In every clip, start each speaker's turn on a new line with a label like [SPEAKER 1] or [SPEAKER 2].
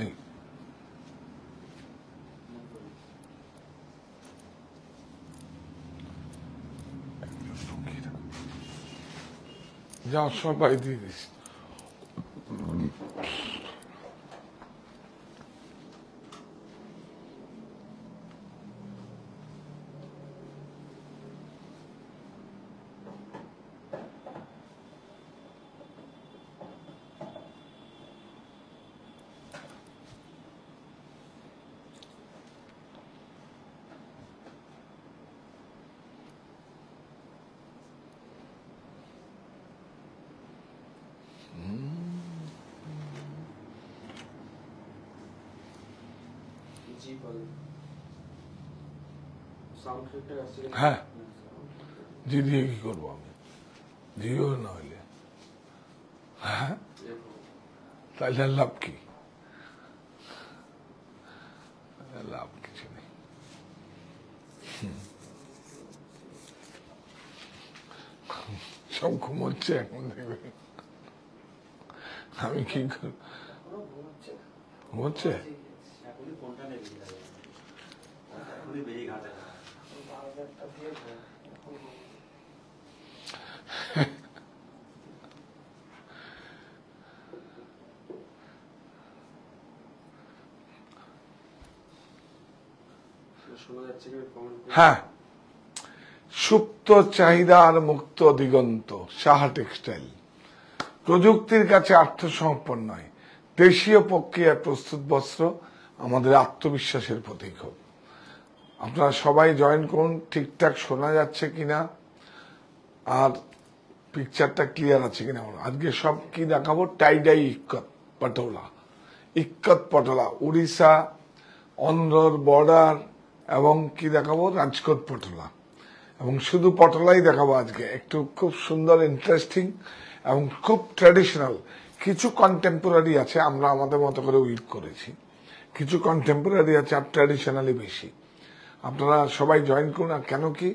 [SPEAKER 1] এই যাও সবাই দিয়ে দিস। হ্যাঁ, জি দিয়ে কি করবো আমি? জিও না হইলে হ্যাঁ, তাহলে লাভ কি? লাভ কিছু নেই। সব ঘুমোচ্ছে এখন, দেখবে আমি কি করব? ঘুমোচ্ছে হ্যাঁ। সুপ্ত চাহিদা আর মুক্ত দিগন্ত, সাহা টেক্সটাইল। প্রযুক্তির কাছে আত্মসমর্পণ নয়, দেশীয় প্রক্রিয়ায় প্রস্তুত বস্ত্র আমাদের আত্মবিশ্বাসের প্রতীক হোক। আপনারা সবাই জয়েন করুন। ঠিকঠাক শোনা যাচ্ছে কিনা আর পিকচারটা ক্লিয়ার আছে কিনা? আজকে সব কি দেখাবো? টাইডাই ইক্কত পটোলা, ইক্কত পটোলা, উড়িষ্যা অন্ধ্রর বর্ডার, এবং কি দেখাবো? রাজকোট পটোলা। এবং শুধু পটোলাই দেখাবো আজকে, একটু খুব সুন্দর, ইন্টারেস্টিং এবং খুব ট্র্যাডিশনাল। কিছু কন্টেম্পোরারি আছে, আমরা আমাদের মতো করে উইভ করেছি। কিছু কন্টেম্পোরারি আছে, আর ট্র্যাডিশনালি বেশি। আপনারা সবাই জয়েন করুন। আর কেন কি?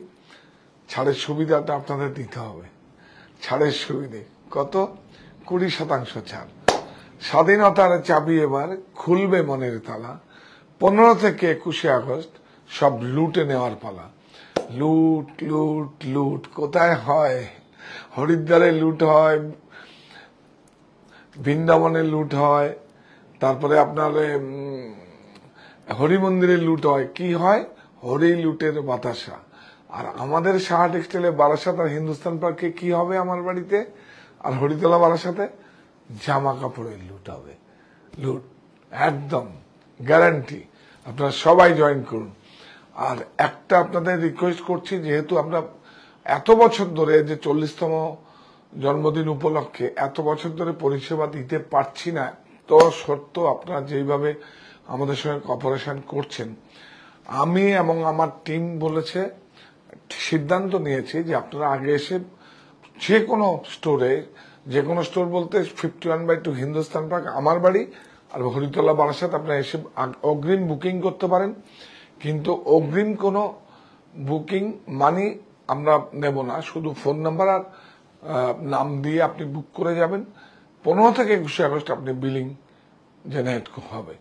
[SPEAKER 1] ছাড়ের সুবিধাটা আপনাদের দিতে হবে। ছাড়ের সুবিধে কত? 20% ছাড়। স্বাধীনতার চাবি এবার খুলবে মনের তালা। 15 থেকে 21 আগস্ট সব লুটে নেওয়ার পালা। লুট লুট লুট কোথায় হয়? হরিদ্বারে লুট হয়, বৃন্দাবনে লুট হয়, তারপরে আপনার হরি মন্দিরে লুট হয়। কি হয়? হরি লুটের বাতাসা। আর আমাদের সাহা টেক্সটাইলে বারাসাত আর হিন্দুস্তান পার্কে কি হবে? আমার বাড়িতে আর হরিতলা বারাসাতে জামা কাপড়ের লুট হবে। লুট একদম গ্যারান্টি। আপনারা সবাই জয়েন করুন। আর একটা আপনাদের রিকোয়েস্ট করছি, যেহেতু আমরা এত বছর ধরে, যে 40তম জন্মদিন উপলক্ষে এত বছর ধরে পরিষেবা দিতে পারছি না, তো সত্ত্বেও আপনারা যেইভাবে আমাদের সঙ্গে কপারেশন করছেন, আমি এবং আমার টিম বলেছে, সিদ্ধান্ত নিয়েছি যে আপনারা আগে এসে যে কোনো স্টোরে, যে কোনো স্টোর বলতে 51/2 হিন্দুস্তান পার্ক আমার বাড়ি আর হরিতলা বারাসাত, আপনারা এসে অগ্রিম বুকিং করতে পারেন। কিন্তু অগ্রিম কোনো বুকিং মানি আমরা নেব না, শুধু ফোন নাম্বার আর নাম দিয়ে আপনি বুক করে যাবেন। 15 থেকে 21 আগস্ট আপনি বিলিং জেনারেট হবে।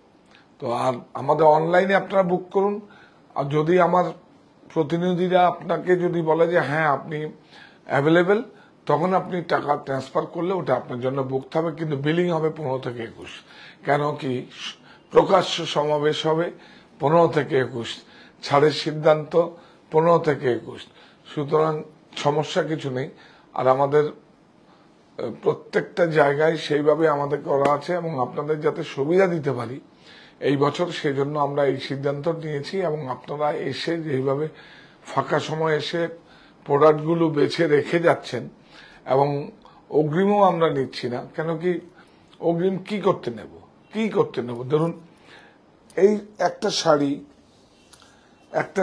[SPEAKER 1] তো আর আমাদের অনলাইনে আপনারা বুক করুন। আর যদি আমার প্রতিনিধিরা আপনাকে যদি বলে যে হ্যাঁ আপনি অ্যাভেলেবেল, তখন আপনি টাকা ট্রান্সফার করলে ওটা আপনার জন্য বুক হবে, কিন্তু বিলিং হবে 15 থেকে 21। কেন কি? প্রকাশ্য সমাবেশ হবে 15 থেকে 21, ছাড়ের সিদ্ধান্ত 15 থেকে 21। সুতরাং সমস্যা কিছু নেই। আর আমাদের প্রত্যেকটা জায়গায় সেইভাবে আমাদের করা আছে, এবং আপনাদের যাতে সুবিধা দিতে পারি এই বছর, সেজন্য আমরা এই সিদ্ধান্ত নিয়েছি। এবং আপনারা এসে যেভাবে ফাঁকা সময় এসে প্রোডাক্টগুলো বেছে রেখে যাচ্ছেন, এবং অগ্রিমও আমরা নিচ্ছি না। কেন কি? অগ্রিম কি করতে নেব? ধরুন এই একটা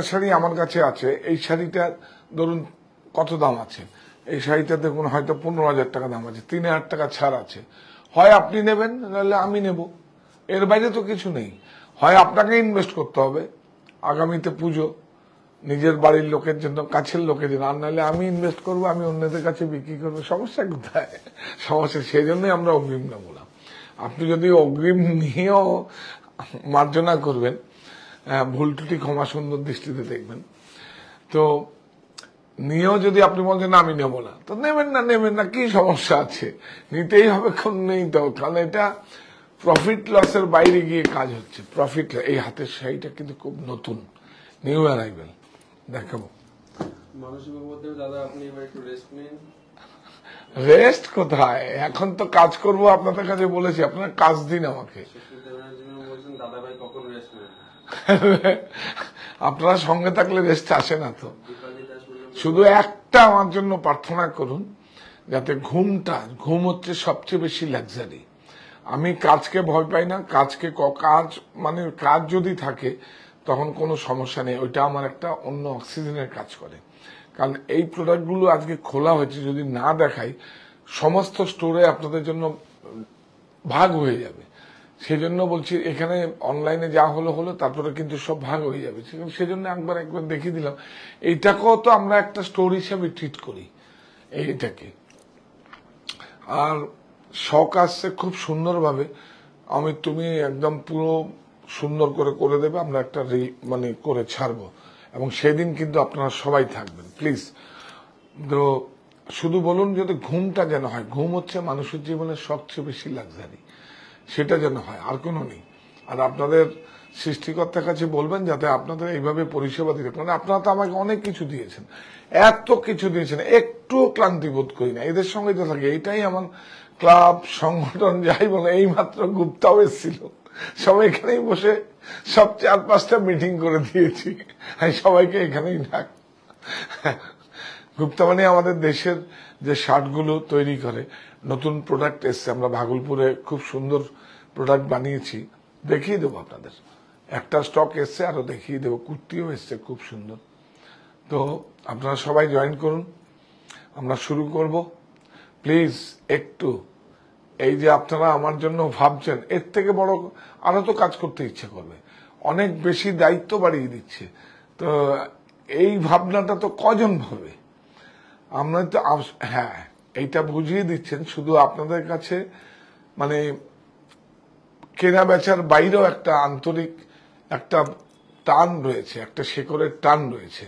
[SPEAKER 1] শাড়ি আমার কাছে আছে। এই শাড়িটা ধরুন কত দাম আছে? এই শাড়িটা দেখুন হয়তো 15,000 টাকা দাম আছে, 3,000 টাকা ছাড় আছে। হয় আপনি নেবেন, নাহলে আমি নেব। এর বাইরে তো কিছু নেই। হয় আপনাকে ইনভেস্ট করতে হবে, আগামীতে পুজো, নিজের বাড়ির লোকের জন্য, কাছের লোকের জন্য, আর নাহলে আমি ইনভেস্ট করবো, আমি অন্যদের কাছে বিক্রি করবো। সমস্যা কোথায়? সমস্যা সেই জন্যই আমরা অগ্রিম নেব না। আপনি যদি অগ্রিম নিয়েও মার্জনা করবেন, ভুল ত্রুটি ক্ষমা সুন্দর দৃষ্টিতে দেখবেন। তো নিয়েও যদি আপনি বলেন না আমি নেবো না, তো নেবেন না, কি সমস্যা আছে? নিতেই হবে, কোন নেই তো, কারণ এটা প্রফিট লসের বাইরে গিয়ে কাজ হচ্ছে। প্রফিট এই হাতের শাড়িটা কিন্তু খুব নতুন, নিউ অ্যারাইভেল, দেখাবো। রেস্ট কোথায়, এখন তো কাজ করব, আপনাদের কাছে বলেছি, আপনারা কাজ দিন আমাকে। আপনারা সঙ্গে থাকলে রেস্ট আসে না তো। শুধু একটা আমার জন্য প্রার্থনা করুন, যাতে ঘুম হচ্ছে সবচেয়ে বেশি লাক্সারি। আমি কাজকে ভয় পাই না, কাজ যদি থাকে তখন কোনো সমস্যা নেই, ওইটা আমার একটা অন্য অক্সিজেনের কাজ করে। কারণ এই প্রোডাক্টগুলো আজকে খোলা হয়েছে, যদি না দেখাই সমস্ত স্টোরে আপনাদের জন্য ভাগ হয়ে যাবে। সেই জন্য বলছি, এখানে অনলাইনে যা হলো তারপরে কিন্তু সব ভাগ হয়ে যাবে। সেজন্য একবার দেখিয়ে দিলাম। এইটাকেও তো আমরা একটা স্টোর হিসাবে ট্রিট করি এইটাকে। আর শখ আসছে খুব সুন্দরভাবে, তুমি একদম পুরো সুন্দর করে দেবে, আমরা একটা করে ছাড়বো, এবং সেদিন কিন্তু আপনারা সবাই থাকবেন প্লিজ। তো শুধু বলুন যদি ঘুমটা যেন হয়, ঘুম হচ্ছে মানুষের জীবনের সবচেয়ে বেশি লাক্সারি, সেটা যেন হয়, আর কোনো নেই। আর আপনাদের সৃষ্টিকর্তার কাছে বলবেন যাতে আপনাদের এইভাবে পরিষেবা দিতে, কারণ আপনারা তো আমাকে অনেক কিছু দিয়েছেন, এত কিছু দিয়েছেন, একটু ক্লান্তি বোধ করি না, এদের সঙ্গে তো থাকি। এইটাই আমার ক্লাব, সংগঠন, যাই বলে। এইমাত্র গুপ্তাও এসেছিল, সবাই এখানেই বসে সব 4-5টা মিটিং করে দিয়েছি, সবাইকে এখানেই ডাক। গুপ্তা মানে আমাদের দেশের যে শার্টগুলো তৈরি করে, নতুন প্রোডাক্ট এসছে, আমরা ভাগলপুরে খুব সুন্দর প্রোডাক্ট বানিয়েছি, দেখিয়ে দেবো আপনাদের। একটা স্টক এসছে, আরো দেখিয়ে দেবো। কুর্তিও এসছে খুব সুন্দর। তো আপনারা সবাই জয়েন করুন, আমরা শুরু করব। প্লিজ একটু, এই যে আপনারা আমার জন্য ভাবছেন, এর থেকে বড় আরো তো কাজ করতে ইচ্ছে করবে, অনেক বেশি দায়িত্ব বাড়িয়ে দিচ্ছে। তো এই ভাবনাটা তো কজন ভাবে? আমরা তো, হ্যাঁ, এইটা বুঝিয়ে দিচ্ছেন। শুধু আপনাদের কাছে কেনা বেচার বাইরেও একটা আন্তরিক একটা টান রয়েছে, একটা শেকড়ের টান রয়েছে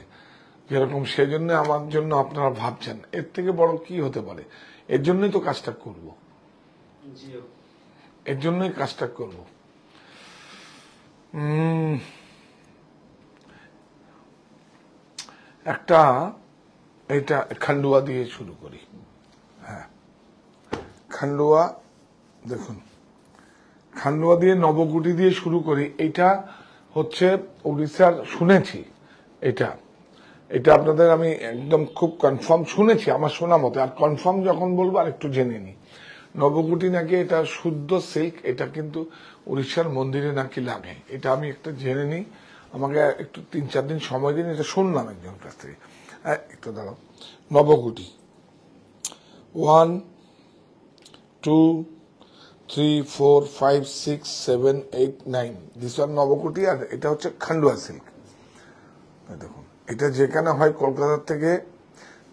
[SPEAKER 1] যেরকম। সেজন্য আমার জন্য আপনারা ভাবছেন, এর থেকে বড় কি হতে পারে? এর জন্যই তো কাজটা করব, এর জন্যই কাজটা করব। এটা খান্ডুয়া দিয়ে শুরু করি। হ্যাঁ, খান্ডুয়া দেখুন, খান্ডুয়া দিয়ে, নবকুটি দিয়ে শুরু করি। এটা হচ্ছে উড়িষ্যার, শুনেছি এটা আপনাদের আমি একদম খুব কনফার্ম শুনেছি, আমার শোনা মতে। আর কনফার্ম যখন বলবো আর একটু জেনে নি। নবকুটি নাকি এটা শুদ্ধ সিল্ক, এটা কিন্তু উড়িষ্যার মন্দিরে নাকি লাগে, এটা আমি একটা জেনে নিই। আমাকে একটু 3-4 দিন সময় দিন, এটা শুনলাম একজন কাছ থেকে। একটু দাঁড়াও। নবকুটি 1 2 3 4 5 6 7 8 9, দিস ওয়ান নবকুটি। আর এটা হচ্ছে খান্ডুয়া সিল্ক। দেখুন, এটা যেখানে হয় কলকাতার থেকে,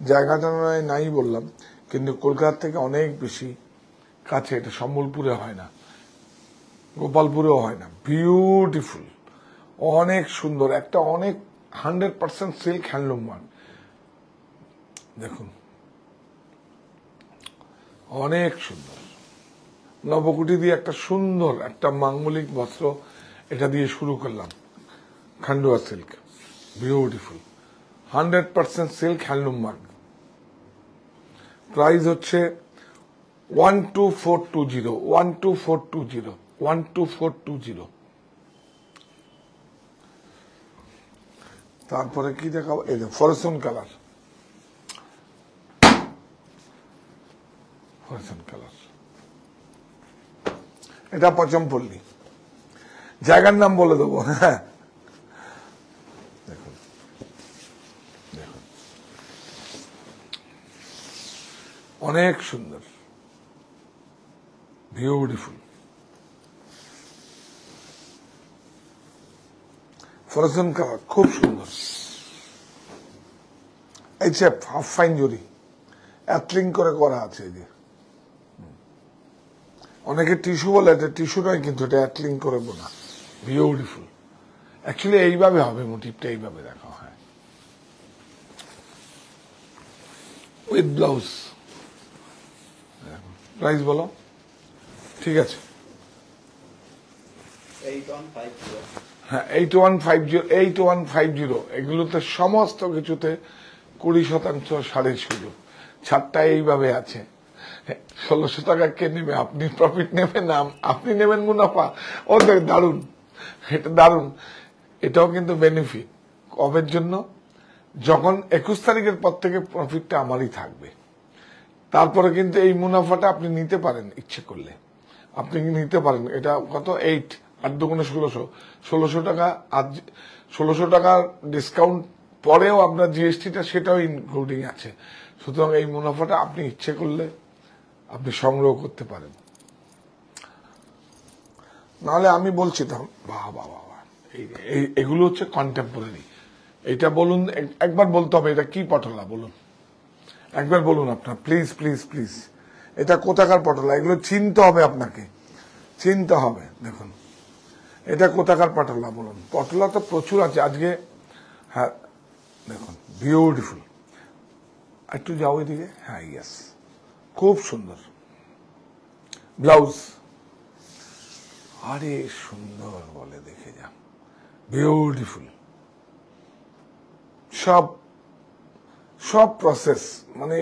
[SPEAKER 1] জায়গাটা নাই বললাম, কিন্তু কলকাতার থেকে অনেক বেশি কাছে। এটা সম্বলপুরে হয় না, গোপালপুরেও হয় না। বিউটিফুল, অনেক সুন্দর, একটা অনেক 100% সিল্ক হ্যান্ডলুম ওয়ার্ক। দেখুন, অনেক সুন্দর। নবকুটি দিয়ে একটা সুন্দর একটা মাঙ্গলিক বস্ত্র, এটা দিয়ে শুরু করলাম। Khandua silk, beautiful, 100% silk handloom mark. Price হচ্ছে 12420, 12420, 12420। তারপরে কি দেখাবো? এই যে ফরসন কালার, ফরসন কালার, এটা পচমপল্লী, জায়গার নাম বলে দেবো। হ্যাঁ, দেখুন দেখুন, অনেক সুন্দর, বিউটিফুল ফরসন কালার, খুব সুন্দর। এই যে হাফ ফাইন জরি, অ্যাথলিং করে করা আছে। এই যে অনেকে টিস্যু বলে, এটা টিস্যু নয় কিন্তু এটা অ্যাটলিং করে বোনা, বিউটিফুল। অ্যাকচুয়ালি এইভাবে হবে, মোটিভটা এইভাবে দেখা হয় উইথ ব্লাউজ। প্রাইস বলো। ঠিক আছে, হ্যাঁ 8150 এগুলোতে সমস্ত কিছুতে 20% শাড়ির সুযোগ। ছাড়টা এইভাবে আছে। 1600 টাকা কে নেবে? আপনি প্রফিট নেবেন না, আপনি নেবেন মুনাফা। ও দারুন, এটা দারুন। এটাও কিন্তু বেনিফিট কবের জন্য? যখন 21 তারিখের পর থেকে প্রফিটটা আমারই থাকবে। তারপরে কিন্তু এই মুনাফাটা আপনি নিতে পারেন ইচ্ছে করলে, আপনি নিতে পারেন। এটা কত? 8 আর দুগুণে 1600, 1600 টাকা। আর 1600 টাকার ডিসকাউন্ট পরেও আপনার জিএসটিটা সেটাও ইনক্লুডিং আছে। সুতরাং এই মুনাফাটা আপনি ইচ্ছে করলে আপনি সংগ্রহ করতে পারেন। নাহলে আমি বলছি বাহ বাহ বাহ, এগুলো হচ্ছে কন্টেম্পোরারি। এটা বলুন, একবার বলতে হবে এটা কি পটলা বলুন, একবার বলুন আপনার, প্লিজ প্লিজ প্লিজ। এটা কোথাকার পটলা? এগুলো চিনতে হবে, আপনাকে চিনতে হবে। দেখুন এটা কোথাকার পটলা বলুন। পটলা তো প্রচুর আছে আজকে। হ্যাঁ দেখুন, বিউটিফুল। একটু যাও এদিকে। হ্যাঁ ইয়েস, খুব সুন্দর ব্লাউজ। আরে সুন্দর বলে, দেখে যা, বিউটিফুল। সব সব প্রসেস, মানে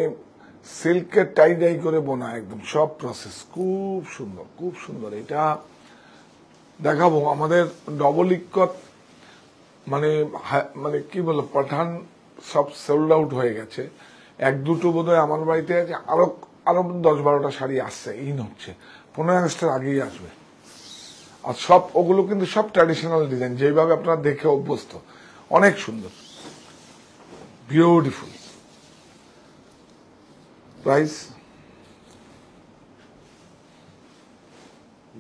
[SPEAKER 1] সিল্কের টাই ডাই করে বোনা, একদম সব প্রসেস। খুব সুন্দর, খুব সুন্দর। এটা দেখাবো। আমাদের ডবল ইক্কত মানে মানে কি বলবো, পাঠান সব সোল্ড আউট হয়ে গেছে। এক দুটো বোধহয় আমার বাড়িতে আছে, আরো আরো 10-12টা শাড়ি আসছে, ইন হচ্ছে। 15 আগস্টের আগেই আসবে। আর সব ওগুলো কিন্তু সব ট্র্যাডিশনাল ডিজাইন, যেভাবে আপনারা দেখে অভ্যস্ত। অনেক সুন্দর, বিউটিফুল। প্রাইস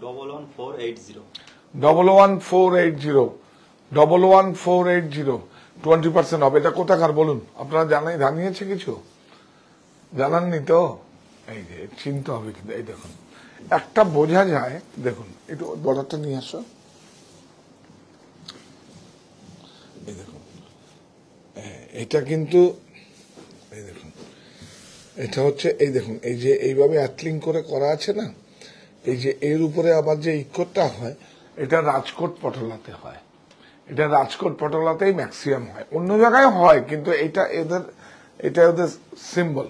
[SPEAKER 1] 11480 20% হবে। এটা কোথাকার বলুন? আপনারা জানিয়েছে কিছু? জানাননি তো? এই যে চিনতে হবে কিন্তু। এই দেখুন, একটা বোঝা যায়। দেখুন একটু বর্ডারটা নিয়ে আসো। এই দেখুন, এটা কিন্তু এই দেখুন, এটা হচ্ছে এই দেখুন, এই যে এইভাবে অ্যাটলিং করে করা আছে না, এই যে এর উপরে আবার যে ইক্কতটা হয়, এটা রাজকোট পটলাতে হয়। এটা রাজকোট পটলাতেই ম্যাক্সিমাম হয়, অন্য জায়গায় হয় কিন্তু এটা ওদের সিম্বল।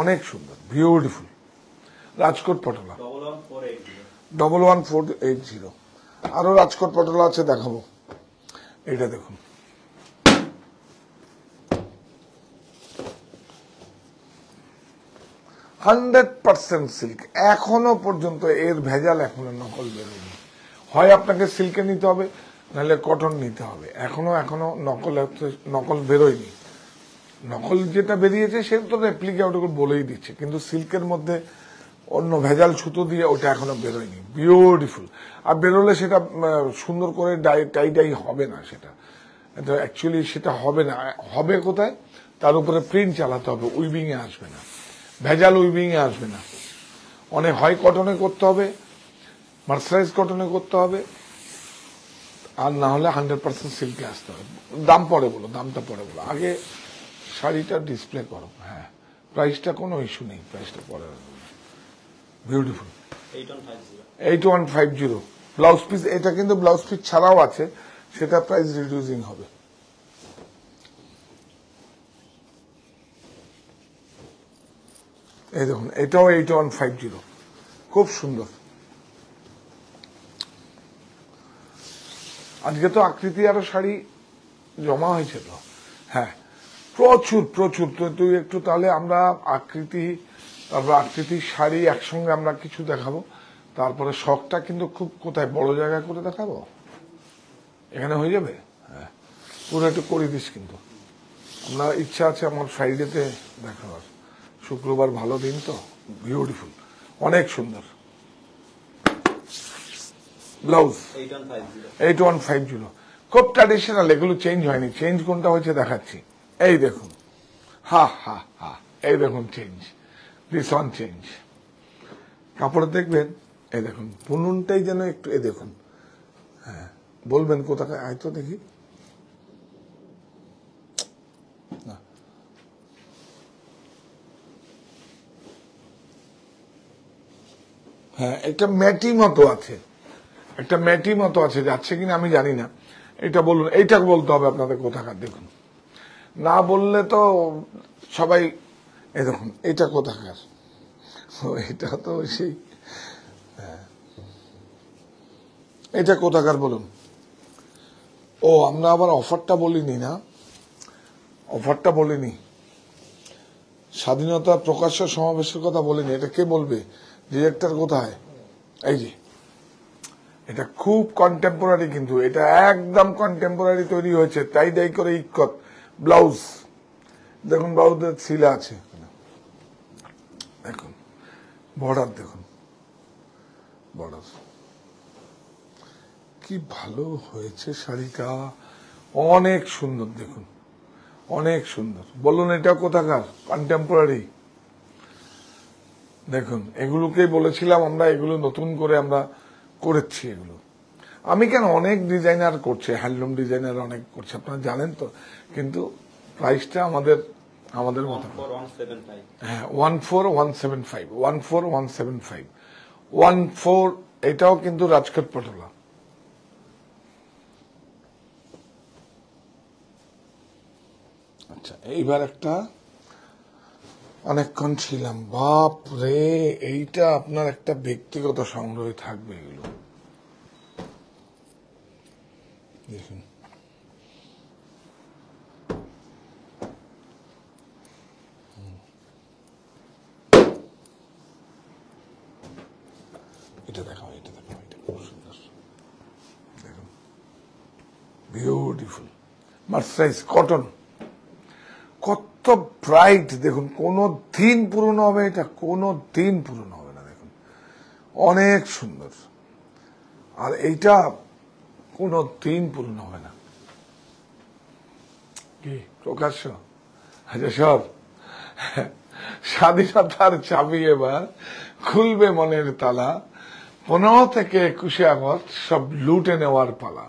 [SPEAKER 1] অনেক সুন্দর, বিউটিফুল। রাজকোট পটলা 11480। আরো রাজকোট পটলা আছে, দেখাবো। এটা দেখুন, %100 সিল্ক। এখনো পর্যন্ত এর ভেজাল, এখনো নকল বেরোয়নি। হয় আপনাকে সিল্কে নিতে হবে, নাহলে কটন নিতে হবে। এখনো নকল বেরোয়নি। নকল যেটা বেরিয়েছে সেটা তো রেপ্লিকা, ওটা বলেই দিচ্ছে। কিন্তু সিল্কের মধ্যে অন্য ভেজাল সুতো দিয়ে ওটা এখনো বেরোয়নি। বিউটিফুল। আর বেরোলে সেটা সুন্দর করে টাই ডাই হবে না। সেটা অ্যাকচুয়ালি সেটা হবে না। হবে কোথায়? তার উপরে প্রিন্ট চালাতে হবে, উইভিং এ আসবে না, ভেজাল উইভিং এ আসবে না। অনেক হয় কটনে করতে হবে, মার্সারাইজ কটনে করতে হবে, আর না হলে 100% সিল্কে আসতে হবে। দাম পরে বলো, দামটা পরে বলো, আগে শাড়িটা ডিসপ্লে করো। হ্যাঁ, প্রাইসটা কোনো ইস্যু নেই, প্রাইসটা পরে। Beautiful 8150 blouse piece. এটা কিন্তু ব্লাউজ পিস ছাড়াও আছে, সেটা প্রাইস রিডিউসিং হবে। এই দেখুন, এটাও 8150, খুব সুন্দর। আজকে তো আকৃতি আরো শাড়ি জমা হয়েছে তো। হ্যাঁ, প্রচুর প্রচুর। তো তুই একটু তাহলে আমরা আকৃতি, তারপর আকৃতির শাড়ি একসঙ্গে আমরা কিছু দেখাবো। তারপরে শখটা কিন্তু খুব কোথায় বড় জায়গায় করে দেখাবো, এখানে হয়ে যাবে। হ্যাঁ, পুরো একটু করে দিস কিন্তু। আপনার ইচ্ছা আছে আমার ফ্রাইডেতে দেখাবার, শুক্রবার ভালো দিন তো। বিউটিফুল, অনেক সুন্দর ব্লাউজ 8150, খুব ট্র্যাডিশনাল। এগুলো চেঞ্জ হয়নি। চেঞ্জ কোনটা হয়েছে দেখাচ্ছি। এই দেখুন, হা হা হা, এই দেখুন চেঞ্জ, দিস ওয়ান চেঞ্জ। কাপড় দেখবেন এই দেখুন বুননটাই যেন একটু, এই দেখুন, হ্যাঁ বলবেন কোথাকার, আয় তো দেখি, হ্যাঁ একটা ম্যাটি মতো আছে, একটা ম্যাটি মতো আছে, যাচ্ছে কিনা আমি জানি না। এটা বলুন, এইটা বলতে হবে আপনাদের কোথাকার, দেখুন না বললে তো সবাই, এই দেখুন এটা কোথাকার, এটা তো সেই, এটা কোথাকার বলুন। ও আমরা আবার অফারটা বলিনি না, অফারটা বলিনি, স্বাধীনতা প্রকাশ্য সমাবেশের কথা বলিনি। এটা কে বলবে, ডিরেক্টর কোথায়? এই যে এটা খুব কন্টেম্পোরারি, কিন্তু এটা একদম কন্টেম্পোরারি তৈরি হয়েছে, তাই দাই করে ইক্কত ব্লাউজ, দেখুন ব্লাউজের ছিলা আছে, দেখুন বর্ডার, দেখুন বর্ডার কি ভালো হয়েছে শাড়িটা, অনেক সুন্দর, দেখুন অনেক সুন্দর। বলুন এটা কোথাকার, কন্টেম্পোরারি। দেখুন এগুলোকেই বলেছিলাম আমরা, এগুলো নতুন করে আমরা করেছি এগুলো। আমি কেন, অনেক ডিজাইনার করছে, হ্যান্ডলুম ডিজাইনার অনেক করছে, আপনারা জানেন তো, কিন্তু প্রাইসটা আমাদের মতো, হ্যাঁ 14175, 14175, 14, এটাও কিন্তু রাজকোট পটোলা। আচ্ছা এইবার একটা, অনেকক্ষণ ছিলাম, বাপ রে, এইটা আপনার একটা ব্যক্তিগত সংগ্রহে থাকবে এগুলো, দেখুন এটা দেখাও, এটা দেখাও, এটা খুব সুন্দর, দেখুন বিউটিফুল মার্সারাইজ কটন, কত ব্রাইট, দেখুন কোনো দিন পুরনো হবে, এটা কোনো দিন পুরনো হবে না, দেখুন অনেক সুন্দর, আর এইটা কোনো দিন পুরনো হবে না। কি প্রকাশ্য, আচ্ছা সব স্বাধীনতার চাবি এবার খুলবে মনের তালা, 15 থেকে 21 আগস্ট সব লুটে নেওয়ার পালা।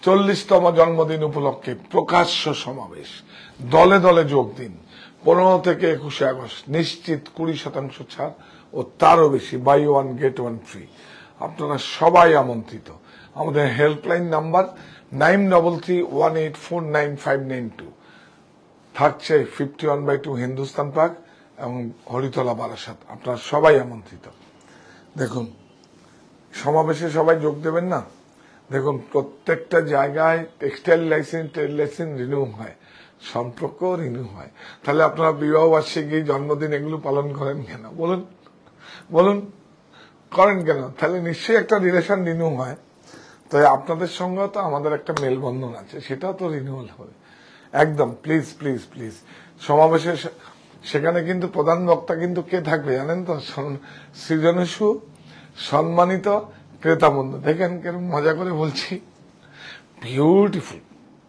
[SPEAKER 1] 40তম জন্মদিন উপলক্ষে প্রকাশ্য সমাবেশ, দলে দলে যোগ দিন। 15 থেকে 21 আগস্ট নিশ্চিত 20% ছাড় ও তারও বেশি, buy one get one free. আপনারা সবাই আমন্ত্রিত। আমাদের হেল্পলাইন নাম্বার 9331849592, থাকছে 51/2 হিন্দুস্তান পার্ক এবং হরিতলা বারাসাত। আপনারা সবাই আমন্ত্রিত। দেখুন সমাবেশে সবাই যোগ দেবেন না, দেখুন প্রত্যেকটা জায়গায় textile licence, trade licence renew হয়, সম্পর্ক রিনিউ হয়। তাহলে আপনারা বিবাহ বার্ষিকী, জন্মদিন এগুলো পালন করেন কেন বলুন, বলুন করেন কেন? তাহলে নিশ্চয়ই একটা রিলেশন রিনিউ হয়। তো আপনাদের সঙ্গে তো আমাদের একটা মেলবন্ধন আছে, সেটাও তো রিনিউয়াল হবে একদম। প্লিজ প্লিজ প্লিজ সমাবেশে, সেখানে কিন্তু প্রধান বক্তা কিন্তু কে থাকবে জানেন তো, সৃজনশীল সম্মানিত ক্রেতা বন্ধু। দেখেন কেরকম মজা করে বলছি, বিউটিফুল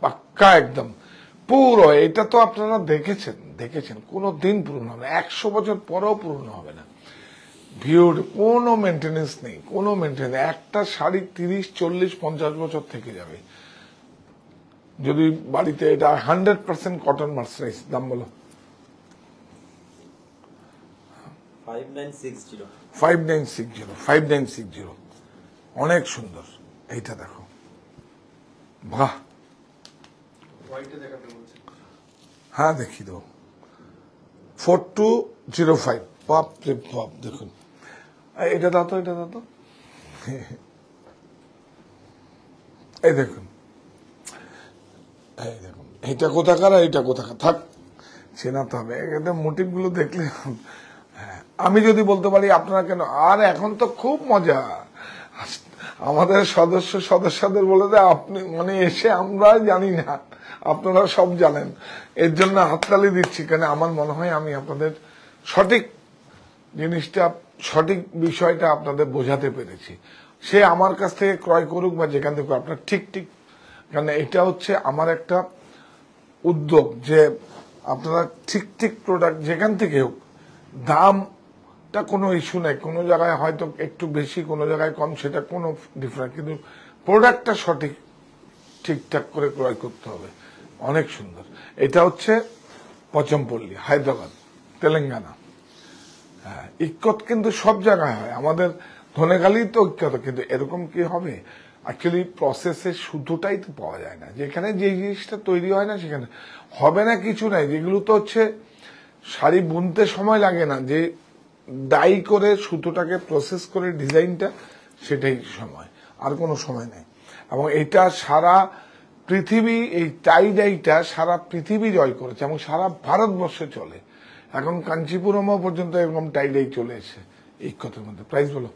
[SPEAKER 1] পাক্কা একদম পুরো। এটা তো আপনারা দেখেছেন কোনো দিন পুরনো হবে না, 100 বছর পরেও পুরনো হবে না। বিউটিফুল, কোনো মেনটেনেন্স নেই, কোনো মেনটেনেন্স। একটা শাড়ি 30, 40, 50 বছর থেকে যাবে যদি বাড়িতে। এটা 100% কটন মার্সারাইজ। দাম বলো? 5960। অনেক সুন্দর। এইটা দেখো, বাহ, হ্যাঁ দেখি দাও, 4205। বাপ রে বাপ, দেখুন এটা দাও তো, এটা দাও তো, এই দেখুন, এই দেখুন এইটা কোথাকার, এইটা কোথাকার, থাক চেনাতে হবে। একদম মোটিভ গুলো দেখলে, হ্যাঁ আমি যদি বলতে পারি আপনারা কেন। আর এখন তো খুব মজা, আমাদের সদস্যদের বলে দেয় আপনি, মানে এসে আমরা জানি না, আপনারা সব জানেন। এর জন্য হাততালি দিচ্ছি, কেন আমার মনে হয় আমি আপনাদের সঠিক জিনিসটা, সঠিক বিষয়টা আপনাদের বোঝাতে পেরেছি। সে আমার কাছ থেকে ক্রয় করুক বা যেখান থেকে, আপনার ঠিক ঠিক, কারণ এটা হচ্ছে আমার একটা উদ্যোগ যে আপনারা ঠিক ঠিক প্রোডাক্ট যেখান থেকে হোক, দাম তা কোনো ইস্যু নাই, কোনো জায়গায় হয়তো একটু বেশি, কোনো জায়গায় কম, সেটা কোনো ডিফারেন্স, কিন্তু প্রোডাক্টটা সঠিক ঠিকঠাক করে ক্রয় করতে হবে। অনেক সুন্দর। এটা হচ্ছে পচমপল্লী, হায়দ্রাবাদ, তেলেঙ্গানা। হ্যাঁ, ইক্কত কিন্তু সব জায়গায় হয়, আমাদের ধনেখালি তো ইক্কত, কিন্তু এরকম কি হবে? অ্যাকচুয়ালি প্রসেসের সুতোটাই তো পাওয়া যায় না, যেখানে যে জিনিসটা তৈরি হয় না সেখানে হবে না, কিছু নাই। যেগুলো তো হচ্ছে শাড়ি বুনতে সময় লাগে না, যে ডাই করে সুতোটাকে প্রসেস করে ডিজাইনটা, সেটাই সময়, আর কোনো সময় নেই। এবং এটা সারা পৃথিবী, এই টাই ডাইটা সারা পৃথিবী জয় করেছে এবং সারা ভারতবর্ষে চলে। এখন কাঞ্চিপুরমও পর্যন্ত এরকম টাই ডাই চলে এসে এই কথার মধ্যে। প্রাইস বলো?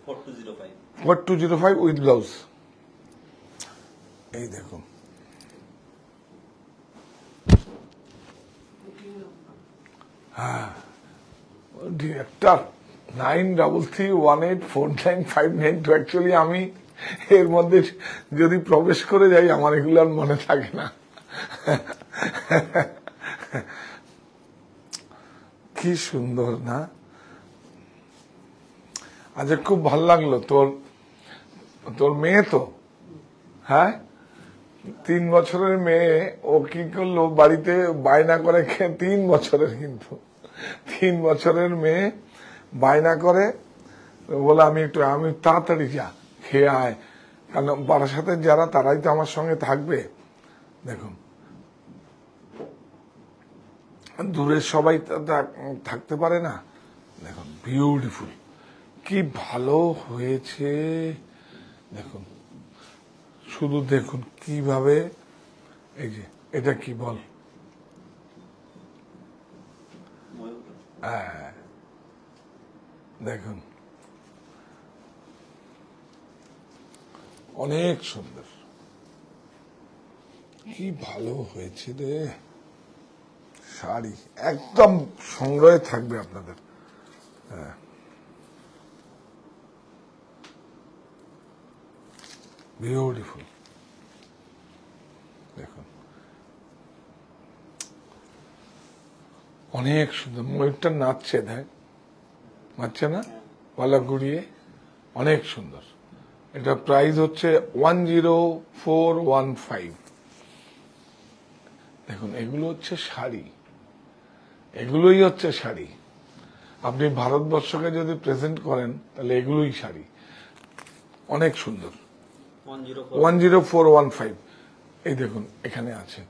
[SPEAKER 1] 4205 উইথ ব্লাউজ। এই দেখুন, হ্যাঁ, ডিরেক্টর 9331849592। অ্যাকচুয়ালি আমি এর মধ্যে যদি প্রবেশ করে যাই আমার এগুলো আর মনে থাকে না। কি সুন্দর না? আজ খুব ভাল লাগলো। তোর মেয়ে তো, হ্যাঁ, 3 বছরের মেয়ে, ও কি করলো বাড়িতে বায়না করে, 3 বছরের, কিন্তু 3 বছরের মেয়ে বায়না করে বলে আমি তাড়াতাড়ি যা খেয়ে আয়, কারণ বারাসাতে যারা তারাই তো আমার সঙ্গে থাকবে। দেখুন, দূরের সবাই থাকতে পারে না। দেখুন, বিউটিফুল, কি ভালো হয়েছে দেখুন, শুধু দেখুন কিভাবে। এই যে এটা কি বল, দেখুন অনেক সুন্দর, কি ভালো হয়েছে রে শাড়ি, একদম সংগ্রহে থাকবে আপনাদের। হ্যাঁ, বিউটিফুল, দেখুন অনেক সুন্দর। ময়ূরটা নাচছে, দেখ, নাচছে না, গলা ঘুরিয়ে, অনেক সুন্দর। এটা প্রাইস হচ্ছে 10415। দেখুন, এগুলো হচ্ছে শাড়ি, এগুলোই হচ্ছে শাড়ি। আপনি ভারতবর্ষকে যদি প্রেজেন্ট করেন তাহলে এগুলোই শাড়ি, অনেক সুন্দর। 10415। এই দেখুন এখানে আছে।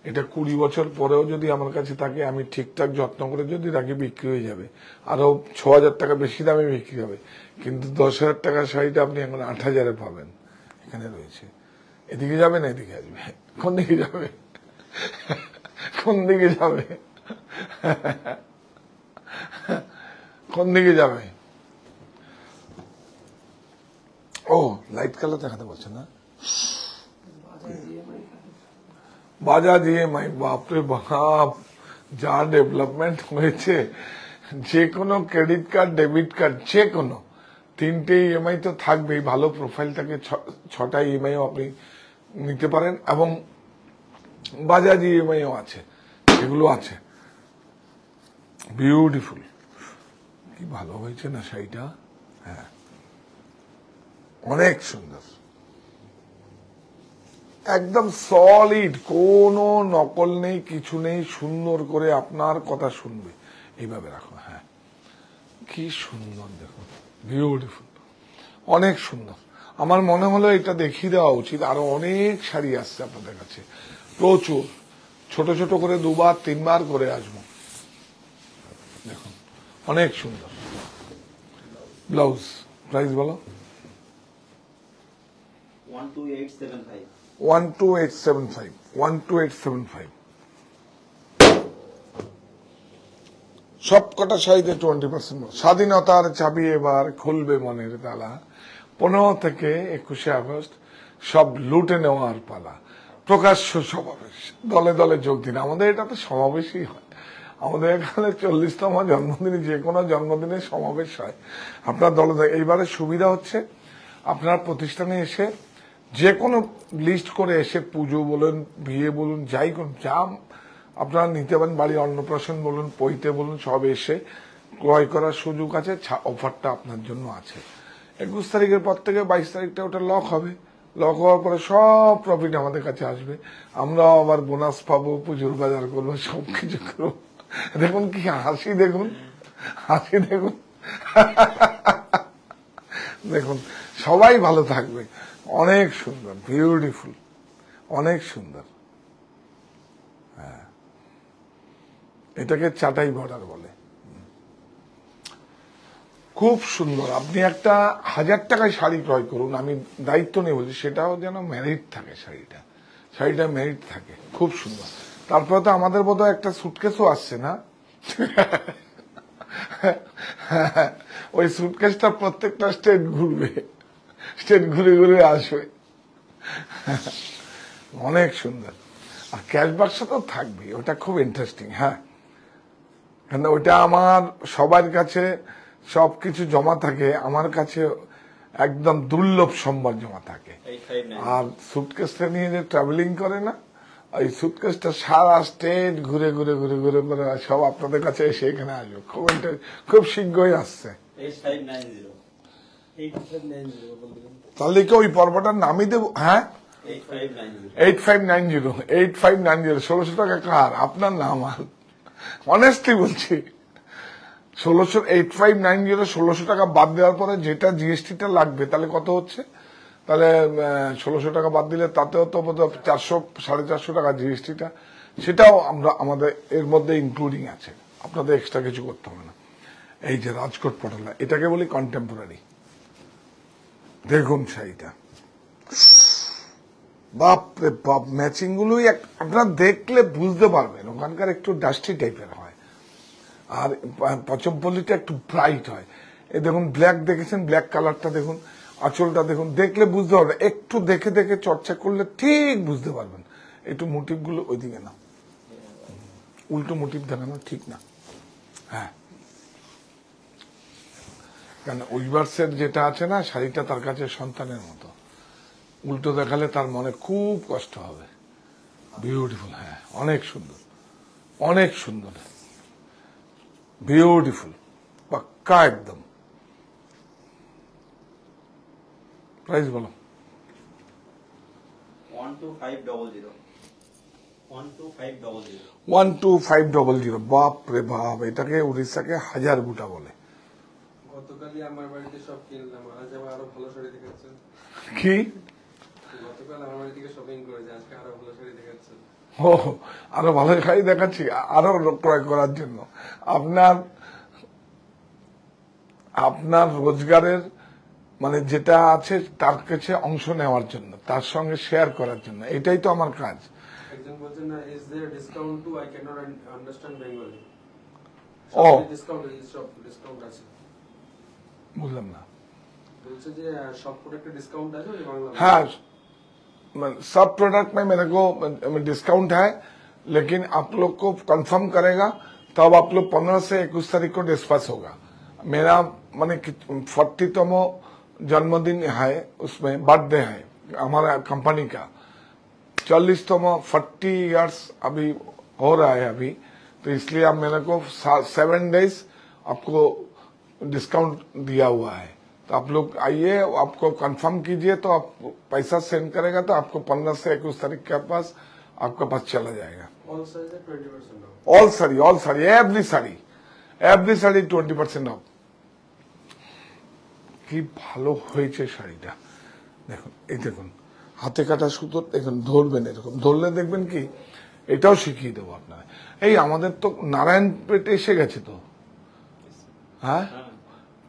[SPEAKER 1] এটা 20 বছর পরেও যদি আমার কাছে থাকে, আমি ঠিকঠাক যত্ন করে যদি রাখি, বিক্রি হয়ে যাবে, আরো 6000 টাকা বেশি দামে বিক্রি হবে। কিন্তু 10,000 টাকার শাড়িটা আপনি এখন 8,000-এ পাবেন। এখানে রয়েছে। এদিকে যাবে না এদিকে আসবে? কোন দিকে যাবে? কোন দিকে যাবে? কোন দিকে যাবে? ও, লাইট কালার দেখাতে বলছে না? বাজাজ ইএমআই, বাপরে বাপ, যা ডেভেলপমেন্ট হয়েছে। যে কোনো ক্রেডিট কার্ড, ডেবিট কার্ড, যে কোনো 3টে ইএমআই তো থাকবেই। ভালো প্রোফাইল থাকে, 6টা ইএমআইও আপনি নিতে পারেন, এবং বাজাজ ইএমআইও আছে, এগুলো আছে। বিউটিফুল, কি ভালো হয়েছে না শাড়িটা? হ্যাঁ, অনেক সুন্দর, একদম সলিড, কোনো নকল নেই, কিছু নেই, সুন্দর করে আপনার কথা শুনবে। এইভাবে রাখো। হ্যাঁ, কি সুন্দর, দেখুন, বিউটিফুল, অনেক সুন্দর। আমার মনে হলো এটা দেখিয়ে দেওয়া উচিত। আরো অনেক শাড়ি আসছে আপনাদের কাছে, প্রচুর, ছোট ছোট করে 2বার 3বার করে আসবো। দেখুন, অনেক সুন্দর। ব্লাউজ প্রাইস বলো?
[SPEAKER 2] 12875।
[SPEAKER 1] 12875। সব কটা শাড়িতে 20%। স্বাধীনতার চাবি এবার খুলবে মনের তালা। 15 থেকে 21শে আগস্ট সব লুটে নেওয়ার পালা। প্রকাশ্য সমাবেশ, দলে দলে যোগ দিন। আমাদের এটা তো সমাবেশই হয়। আমাদের এখানে 40তম জন্মদিনে, যে কোনো জন্মদিনে সমাবেশ হয়। আপনার দলে, এইবারে সুবিধা হচ্ছে আপনার প্রতিষ্ঠানে এসে যে কোনো লিস্ট করে এসে, পুজো বলুন, বিয়ে বলুন, যাই করুন, যা আপনারা নিতে পারেন, বাড়ির অন্নপ্রাশন বলুন, পৈতে বলুন, সব এসে ক্রয় করার সুযোগ আছে, অফারটা আপনার জন্য আছে। 21 তারিখের পর থেকে 22 তারিখটা ওটা লক হবে। লক হওয়ার পরে সব প্রফিট আমাদের কাছে আসবে, আমরাও আবার বোনাস পাবো, পুজোর বাজার করবো, সবকিছু করবো। দেখুন কি হাসি, দেখুন হাসি, দেখুন দেখুন সবাই ভালো থাকবে। অনেক সুন্দর, বিউটিফুল, অনেক সুন্দর। হ্যাঁ, এটাকে চাটাই বর্ডার বলে। খুব সুন্দর। আপনি একটা 1000 টাকায় শাড়ি ক্রয় করুন, আমি দায়িত্ব নিয়ে বলছি, সেটাও যেন মেরিট থাকে, শাড়িটা মেরিট থাকে। খুব সুন্দর। তারপরে তো আমাদের বোধহয় একটা সুটকেসও আসছে না? ওই সুটকেসটা প্রত্যেকটা স্টেট ঘুরবে, স্টেট ঘুরে ঘুরে আসবে। অনেক সুন্দর। আর ক্যাশ বাক্সটা তো থাকবে, ওটা খুব ইন্টারেস্টিং। হ্যাঁ, কারণ ওইটা আমার সবার কাছে সবকিছু জমা থাকে, আমার কাছে একদম দুর্লভ সম্পদ জমা থাকে।
[SPEAKER 2] 859
[SPEAKER 1] আর সুটকেসটা নিয়ে যে ট্রাভেলিং করে না, ওই সুটকেসটা সারা স্টেট ঘুরে ঘুরে ঘুরে ঘুরে ঘুরে সব আপনাদের কাছে এসে এখানে আসবে। খুব শীঘ্রই আসছে।
[SPEAKER 2] 8590
[SPEAKER 1] তাহলে কি ওই পর্বটার নামই দেবো? হ্যাঁ,
[SPEAKER 2] 8590
[SPEAKER 1] 8590 1600 টাকা কার? আপনার না আমার? অনেস্টলি বলছি, 1600 টাকা বাদ দেওয়ার পরে যেটা জিএসটিটা লাগবে, তাহলে কত হচ্ছে? তাহলে 1600 টাকা বাদ দিলে তাতেও তো 400 450 টাকা জিএসটিটা, সেটাও আমরা আমাদের এর মধ্যে ইনক্লুডিং আছে, আপনাদের এক্সট্রা কিছু করতে হবে না। এই যে রাজকোট পটলা, এটাকে বলি কন্টেম্পোরারি। দেখুন শাড়িটা, বাপরে বাপ, ম্যাচিং গুলোই আপনারা দেখলে বুঝতে পারবেন, ওখানকার একটু ডাস্টি টাইপের হয়, আর পচমপল্লিটা একটু ব্রাইট হয়। এই দেখুন ব্ল্যাক দেখেছেন, ব্ল্যাক কালারটা দেখুন, আঁচলটা দেখুন, দেখলে বুঝতে পারবেন। একটু দেখে দেখে চর্চা করলে ঠিক বুঝতে পারবেন। একটু মোটিভ গুলো ওইদিকে না, উল্টো মোটিভ দেখানো ঠিক না। হ্যাঁ, কারণ উইভার্সের যেটা আছে না, শাড়িটা তার কাছে সন্তানের মতো, উল্টো দেখালে তার মনে খুব কষ্ট হবে। বিউটিফুল। হ্যাঁ, অনেক সুন্দর, অনেক সুন্দর, বিউটিফুল, পাক্কা একদম। প্রাইস বলো।
[SPEAKER 2] 12500 12500
[SPEAKER 1] 12500। বাপ রে বাপ, এটাকে উড়িষ্যাকে 1000 বুটা বলে।
[SPEAKER 3] গতকালই আমার বাড়িতে সব কিনলাম, আজ আবার আরো ভালো শাড়ি দেখাচ্ছেন।
[SPEAKER 1] কি?
[SPEAKER 3] গতকাল আমার বাড়ি থেকে শপিং করেছে, আজকে আরো ভালো শাড়ি দেখাচ্ছেন।
[SPEAKER 1] ও, আরো ভালো শাড়ি দেখাচ্ছি আরো ক্রয় করার জন্য। আপনার আপনার রোজগারের মানে যেটা আছে তার কাছে অংশ নেওয়ার জন্য, তার সঙ্গে শেয়ার করার জন্য, এটাই তো আমার কাজ।
[SPEAKER 3] একজন বলছেন না, is there discount too? I can not understand Bengali.
[SPEAKER 1] ও,
[SPEAKER 3] ডিসকাউন্ট, সব ডিসকাউন্ট আছে।
[SPEAKER 1] বুঝলাম না।
[SPEAKER 3] বলছে যে সব প্রোডাক্টে ডিসকাউন্ট আছে ওই বাংলা।
[SPEAKER 1] हाँ, सब प्रोडक्ट में मेरे को डिस्काउंट है, लेकिन आप लोग को कंफर्म करेगा तब आप लोग 15 से 21 तारीख को डिस्पैच होगा। मेरा माने 40तम जन्मदिन है, उसमें बर्थडे है हमारा कंपनी का, 40तम 40 इयर्स अभी हो रहा है अभी, तो इसलिए आप मेरे को 7 डेज आपको डिस्काउंट दिया हुआ है। तो आप लोग आइए, आपको कंफर्म कीजिए, तो आप पैसा सेंड करेगा तो आपको 15 से 21 तारीख के पास आपका पास चला जाएगा।
[SPEAKER 3] অল সাইজে 20% of.
[SPEAKER 1] All sari every sari 20% of. কি ভালো হয়েছে শাড়িটা, দেখুন, এই দেখুন হাতে কাটা সুতো, দেখুন ধরবেন, এরকম ধরলে দেখবেন কি, এটাও শিখিয়ে দেবো আপনারা। এই আমাদের তো নারায়ণপেট এসে গেছে তো, হ্যাঁ,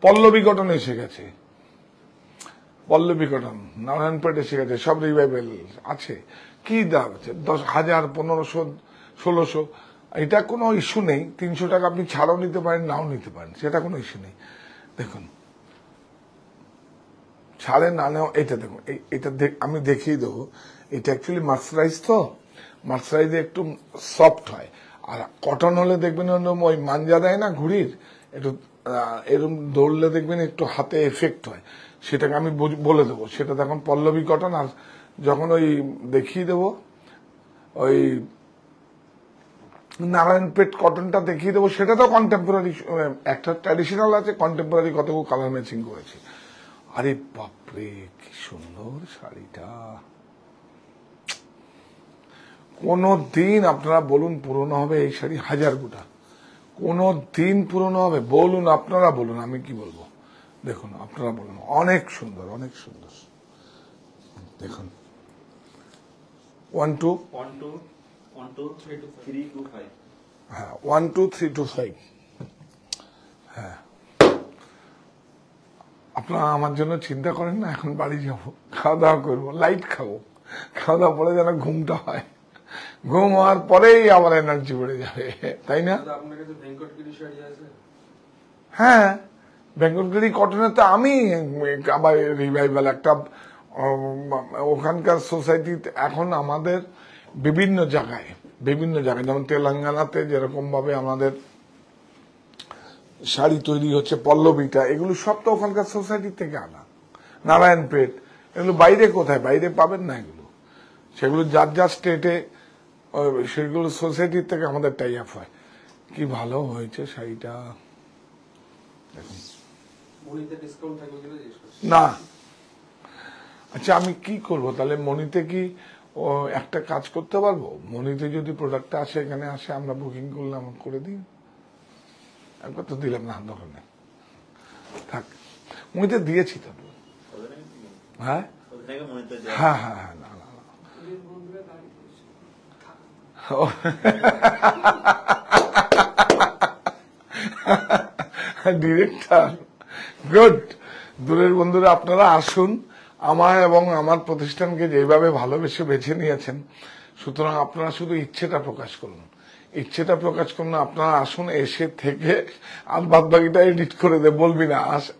[SPEAKER 1] পল্লবী কটন এসে গেছে, পল্লবী কটন নারায়ণপেট এসে গেছে, সব রিভাইভেল আছে। কি দাম আছে? 10,000, 1500, 1600, এটা কোনো ইস্যু নেই। 300 টাকা আপনি ছাড়ও নিতে পারেন, নাও নিতে পারেন, সেটা কোনো ইস্যু নেই। দেখুন ছাড়ে না নেওয়া, এটা দেখুন, এটা আমি দেখিয়ে দেবো। এটা অ্যাকচুয়ালি মার্সারাইজ, তো মার্সারাইজে একটু সফট হয়। আর কটন হলে দেখবেন ওই মাঞ্জা দেয় না ঘুড়ির, একটু এরকম দৌড়লে দেখবেন একটু হাতে এফেক্ট হয়, সেটাকে আমি বলে দেবো। সেটা দেখুন পল্লবী কটন। আর যখন ওই দেখিয়ে দেবো ওই নারায়ণপেট কটনটা দেখিয়ে দেবো, সেটা তো কন্টেম্পোরারি, একটা ট্র্যাডিশনাল আছে, কন্টেম্পোরারি কতগুলো কালার ম্যাচিং করেছি। আরে বাপরে কি সুন্দর শাড়িটা, কোনো দিন আপনারা বলুন পুরনো হবে এই শাড়ি? হাজার গোটা, কোনো দিন পুরনো হবে? বলুন, আপনারা বলুন, আমি কি বলবো? দেখুন, আপনারা বলুন, অনেক সুন্দর, অনেক সুন্দর। দেখুন 1 2,
[SPEAKER 2] 1 2 1 2 3 2 3 2 5
[SPEAKER 1] হ্যাঁ 1 2 3 2 5। হ্যাঁ, আপনারা আমার জন্য চিন্তা করেন না? এখন বাড়ি যাব, খাওয়া দাওয়া করবো, লাইট খাবো, খাওয়া দাওয়া পরে যেন ঘুমটা হয়, ঘুম হওয়ার পরেই আবার এনার্জি বেড়ে যাবে, তাই না?
[SPEAKER 3] দাদা, আপনার কাছে ভেঙ্কটগিরি শাড়ি আছে?
[SPEAKER 1] হ্যাঁ, বেঙ্গলগিরি কটনের তো আমি আবার রিভাইভাল একটা ওখানকার সোসাইটিতে এখন আমাদের বিভিন্ন জায়গায় যেমন তেলেঙ্গানাতে যেরকম ভাবে আমাদের শাড়ি তৈরি হচ্ছে, পল্লবীটা, এগুলো সব তো ওখানকার সোসাইটি থেকে আনা। নারায়ণপেট, এগুলো বাইরে কোথায়? বাইরে পাবেন না এগুলো, সেগুলো যার যার স্টেটে সেগুলো সোসাইটির থেকে আমাদের টাই আপ হয়। কি ভালো হয়েছে শাড়িটা, দেখুন।
[SPEAKER 3] মনিতে ডিসকাউন্ট থাকবে কিনা জিজ্ঞেস করছি।
[SPEAKER 1] না, আচ্ছা আমি কি করব তাহলে? মনিতে কি একটা কাজ করতে পারবো? মনিতে যদি প্রোডাক্টটা আসে, এখানে আসে, আমরা বুকিং করলাম, করে দিই, একবার তো দিলাম না, দরকার নেই, থাক। মনিতে দিয়েছি তো, হ্যাঁ
[SPEAKER 2] ওদের থেকে মনিটর দেওয়া
[SPEAKER 1] হ্যাঁ হ্যাঁ হ্যাঁ, না না না। Director, good. দূরের বন্ধুরা, আপনারা আসুন, আমার এবং আমার প্রতিষ্ঠানকে যেভাবে ভালোবেসে বেছে নিয়েছেন, সুতরাং আপনারা শুধু ইচ্ছেটা প্রকাশ করুন, ইচ্ছেটা প্রকাশ করুন। আপনারা আসুন, এসে থেকে আর বাদ বাকিটা এডিট করে দে, বলবি না।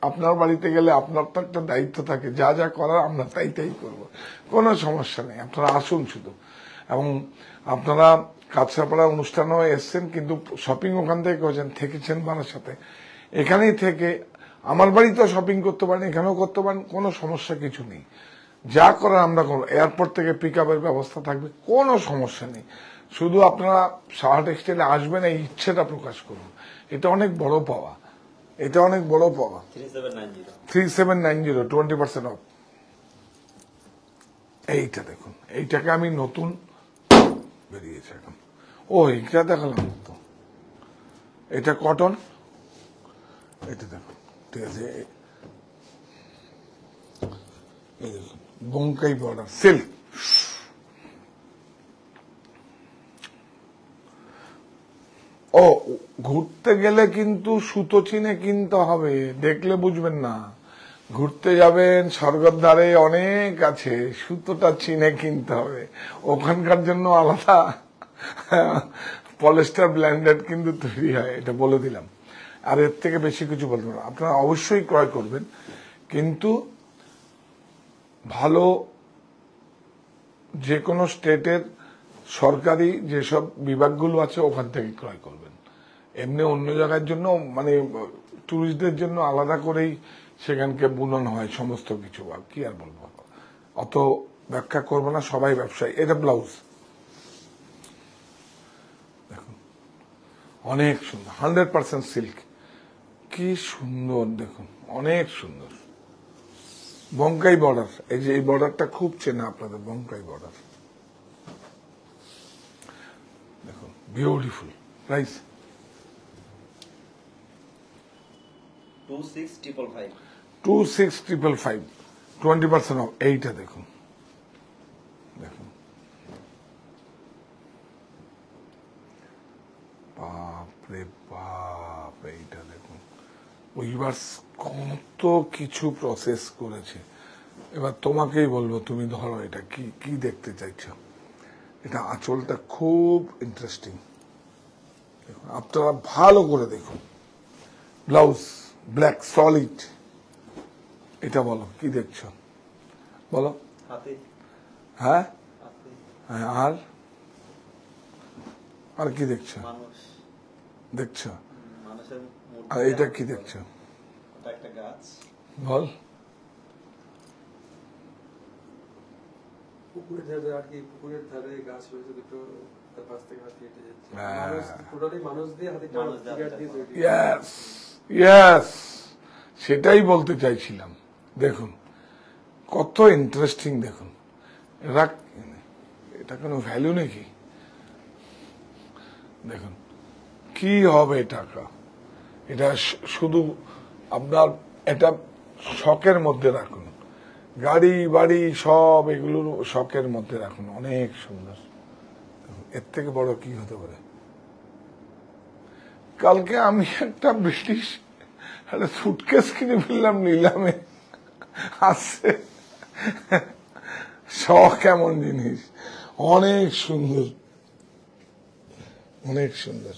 [SPEAKER 1] আপনার বাড়িতে গেলে আপনার তো একটা দায়িত্ব থাকে, যা যা করার আমরা তাই তাই করবো, কোনো সমস্যা নেই। আপনারা আসুন শুধু। এবং আপনারা কাছড়াপাড়া অনুষ্ঠানেও এসছেন, কিন্তু শপিং ওখান থেকে করেছেন, থেকেছেন বারাসাতে, এখানেই থেকে আমার বাড়িতেও শপিং করতে পারেন, এখানেও করতে পারেন, কোনো সমস্যা কিছু নেই। যা করার আমরা করবো, এয়ারপোর্ট থেকে পিক আপের ব্যবস্থা থাকবে, কোনো সমস্যা নেই। শুধু আপনারা সাহা টেক্সটাইলে আসবেন, এই ইচ্ছেটা প্রকাশ করুন। এটা অনেক বড় পাওয়া, এটা অনেক বড় পাওয়া।
[SPEAKER 2] 3790
[SPEAKER 1] 3790, 20% অফ। এইটা দেখুন, এইটাকে আমি নতুন বেরিয়েছে এখন, ও এইটা দেখালাম তো, এটা কটন, এটা দেখুন, ঠিক আছে, এই দেখুন, বঙ্কাই বর্ডার সিল্ক। ও, ঘুরতে গেলে কিন্তু সুতো চিনে কিনতে হবে, দেখলে বুঝবেন না। ঘুরতে যাবেন, স্বর্গের ধারে অনেক আছে, সুতোটা চিনে কিনতে হবে, ওখানকার জন্য আলাদা পলিস্টার ব্ল্যান্ডেড কিন্তু তৈরি হয়, এটা বলে দিলাম। আর এর থেকে বেশি কিছু বলতে পারবো না। আপনারা অবশ্যই ক্রয় করবেন, কিন্তু ভালো যে কোনো স্টেটের সরকারি যেসব বিভাগগুলো আছে ওখান থেকে ক্রয় করবেন। এমনি অন্য জায়গার জন্য, মানে টুরিস্টদের জন্য আলাদা করেই সেখানকে বুনন হয় সমস্ত কিছু, আর কি আর বলবো, অত ব্যাখ্যা করবো না, সবাই ব্যবসায়ী। এটা ব্লাউজ দেখুন, অনেক সুন্দর, 100% সিল্ক, কি সুন্দর দেখুন, অনেক সুন্দর। বঙ্কাই বর্ডার, এই যে এই বর্ডারটা খুব চেনা আপনাদের, বঙ্কাই বর্ডার দেখুন, বিউটিফুল। Price
[SPEAKER 2] 26555
[SPEAKER 1] 26555, 20% of. এইটা দেখুন, দেখুন, বাপরে বাপ, এইটা দেখুন। উইভার্স কত কিছু প্রসেস করেছে। এবার তোমাকেই বলবো, তুমি ধরো এটা কি কি দেখতে চাইছো। এটা আঁচলটা খুব ইন্টারেস্টিং, দেখুন, আপনারা ভালো করে দেখুন। Blouse black solid. এটা বলো কি দেখছো, বলো।
[SPEAKER 2] হাতে
[SPEAKER 1] হ্যাঁ,
[SPEAKER 2] হাতে
[SPEAKER 1] হ্যাঁ, আর কি দেখছো?
[SPEAKER 2] মানুষ
[SPEAKER 1] দেখছো?
[SPEAKER 2] মানুষের মূর্তি।
[SPEAKER 1] আর এটা কি দেখছো,
[SPEAKER 2] ওটা একটা গাছ।
[SPEAKER 1] বল।
[SPEAKER 3] পুকুরের ধারে আর কি, পুকুরের ধারে গাছ রয়েছে দুটো, তার পাশ থেকে হাতি হেঁটে যাচ্ছে
[SPEAKER 1] হ্যাঁ।
[SPEAKER 3] মানুষ টোটালি মানুষ দিয়ে হাতিটা
[SPEAKER 2] মানুষ দিয়ে
[SPEAKER 3] ফিগার দিয়ে তৈরি
[SPEAKER 1] ইয়েস ইয়েস, সেটাই বলতে চাইছিলাম। দেখুন কত ইন্টারেস্টিং, দেখুন এরা, এটা কোনো ভ্যালু নাকি? দেখুন কি হবে টাকা, এটা শুধু আপনার এটা শখের মধ্যে রাখুন, গাড়ি বাড়ি সব এগুলো শখের মধ্যে রাখুন, অনেক সুন্দর। এর থেকে বড় কি হতে পারে? কালকে আমি একটা ব্রিটিশ একটা সুটকেস কিনে ফেললাম নিলামে, আসছে। শখ এমন জিনিস, অনেক সুন্দর, অনেক সুন্দর।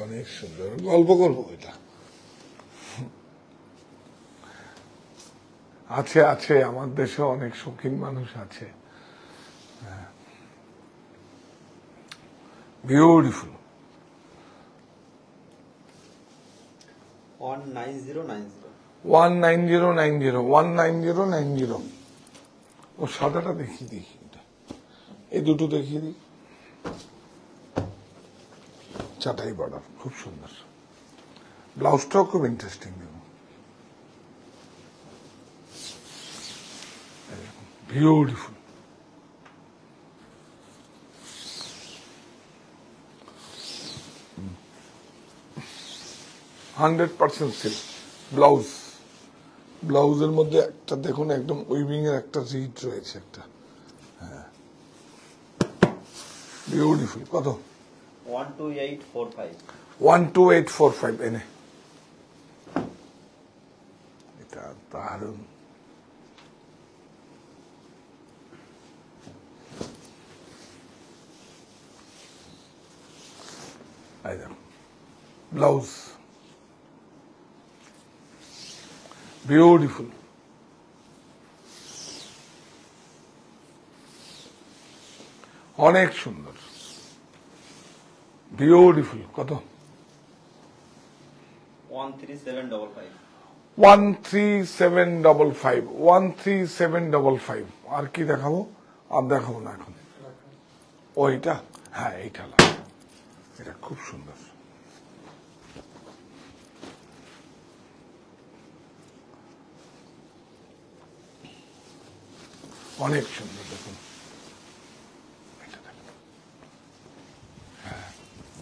[SPEAKER 1] অনেক সুন্দর, গল্প করবো এটা। আছে আছে, আমার দেশে অনেক শৌখিন মানুষ আছে। বিউটিফুল।
[SPEAKER 2] 19090
[SPEAKER 1] 19090 19090। ও সাদাটা দেখিয়ে দিই, এই দুটো দেখিয়ে দিই। চাটাই বর্ডার, খুব সুন্দর। ব্লাউজটাও খুব ইন্টারেস্টিং। বিউটিফুল। %100 silk blouse. ব্লাউজের মধ্যে একটা দেখুন একদম উইভিং এর একটা রিড রয়েছে একটা। হ্যাঁ, বিউটিফুল। কত?
[SPEAKER 2] 12845
[SPEAKER 1] 12845 এনে। এটা দারুণ। এই দেখুন ব্লাউজ, বিউটিফুল। অনেক সুন্দর, বিউটিফুল। কত?
[SPEAKER 2] 13755
[SPEAKER 1] 13755 13755। আর কি দেখাবো? আর দেখাবো না এখন। ওইটা, হ্যাঁ এইটা, এটা খুব সুন্দর। অনেক সুন্দর, দেখুন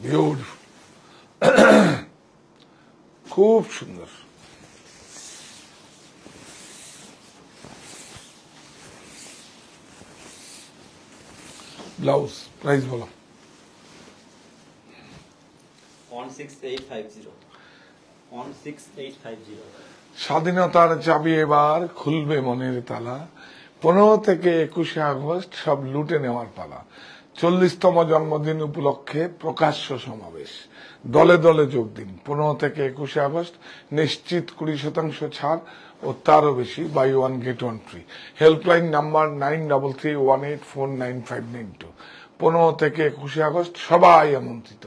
[SPEAKER 1] বিউটিফুল, খুব সুন্দর। ব্লাউজ প্রাইস বলো।
[SPEAKER 2] 16850 16850।
[SPEAKER 1] স্বাধীনতার চাবি এবার খুলবে মনের তালা, 15 থেকে 21 আগস্ট সব লুটে নেওয়ার পালা। 40তম জন্মদিন উপলক্ষে প্রকাশ্য সমাবেশ, দলে দলে যোগ দিন। 15 থেকে 21 আগস্ট নিশ্চিত 20% ছাড় ও তারও বেশি, buy one get one free. Helpline number 9331849592। 15 থেকে 21 আগস্ট সবাই আমন্ত্রিত,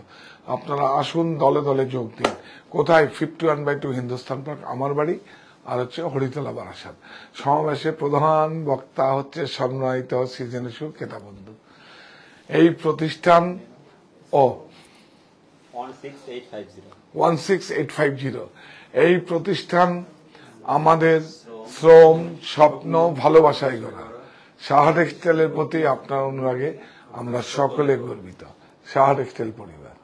[SPEAKER 1] আপনারা আসুন, দলে দলে যোগ দিন। কোথায়? 51/2 হিন্দুস্তান পার্ক, আমার বাড়ি, আর হচ্ছে হরিতলা বারাসাত। সমাবেশে প্রধান বক্তা হচ্ছে সম্মানিত সৃজনশীল কেতাবন্ধু। এই প্রতিষ্ঠান
[SPEAKER 2] 16850
[SPEAKER 1] এই প্রতিষ্ঠান আমাদের শ্রম, স্বপ্ন, ভালোবাসায় গড়া। সাহা টেক্সটাইলের প্রতি আপনার অনুরাগে আমরা সকলে গর্বিত। সাহা টেক্সটাইল পরিবার।